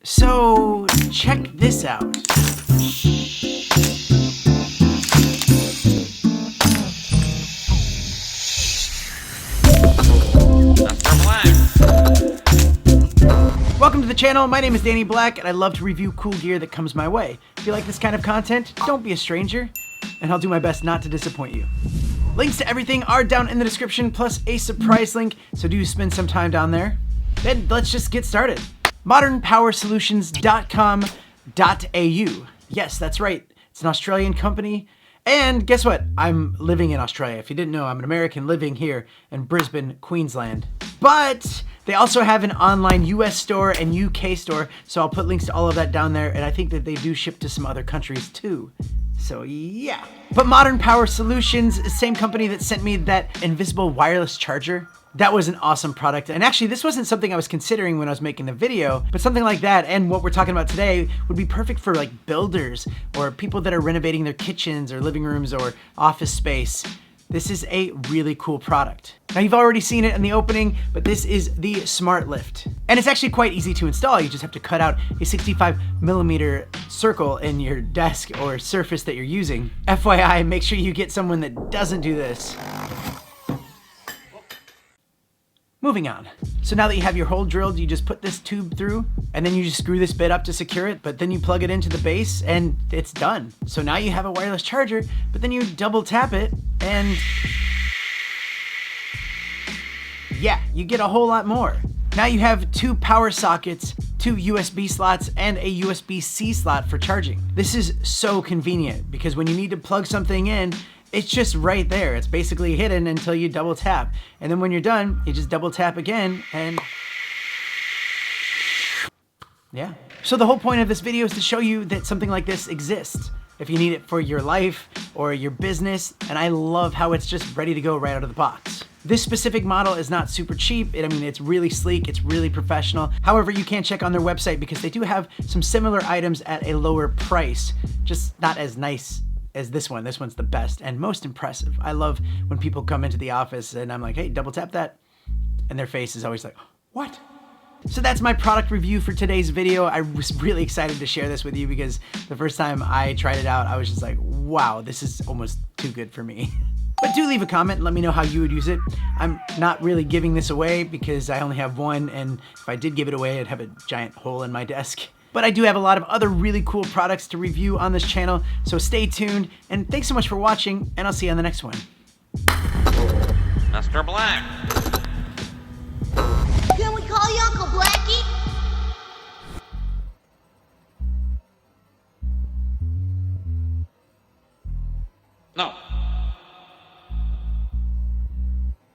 So, check this out. Welcome to the channel. My name is Danny Black, and I love to review cool gear that comes my way. If you like this kind of content, don't be a stranger, and I'll do my best not to disappoint you. Links to everything are down in the description, plus a surprise link, so do spend some time down there. Then let's just get started. modernpowersolutions.com.au. Yes, that's right. It's an Australian company. And guess what? I'm living in Australia. If you didn't know, I'm an American living here in Brisbane, Queensland. But they also have an online US store and UK store, so I'll put links to all of that down there, and I think that they do ship to some other countries too. So yeah. But Modern Power Solutions is the same company that sent me that invisible wireless charger. That was an awesome product. And actually, this wasn't something I was considering when I was making the video, but something like that and what we're talking about today would be perfect for like builders or people that are renovating their kitchens or living rooms or office space. This is a really cool product. Now you've already seen it in the opening, but this is the Smart Lift. And it's actually quite easy to install. You just have to cut out a 65mm circle in your desk or surface that you're using. FYI, make sure you get someone that doesn't do this. Moving on. So now that you have your hole drilled, you just put this tube through and then you just screw this bit up to secure it, but then you plug it into the base and it's done. So now you have a wireless charger, but then you double tap it and yeah, you get a whole lot more. Now you have 2 power sockets, 2 USB slots, and a USB-C slot for charging. This is so convenient because when you need to plug something in, it's just right there. It's basically hidden until you double tap. And then when you're done, you just double tap again and yeah. So the whole point of this video is to show you that something like this exists if you need it for your life or your business. And I love how it's just ready to go right out of the box. This specific model is not super cheap. I mean, it's really sleek, it's really professional. However, you can check on their website because they do have some similar items at a lower price, just not as nice as this one. This one's the best and most impressive. I love when people come into the office and I'm like, hey, double tap that. And their face is always like, what? So that's my product review for today's video. I was really excited to share this with you because the first time I tried it out, I was just like, wow, this is almost too good for me. But do leave a comment and let me know how you would use it. I'm not really giving this away because I only have one, and if I did give it away, I'd have a giant hole in my desk. But I do have a lot of other really cool products to review on this channel, so stay tuned, and thanks so much for watching, and I'll see you on the next one. MrBlack. Can we call you Uncle Blackie? No.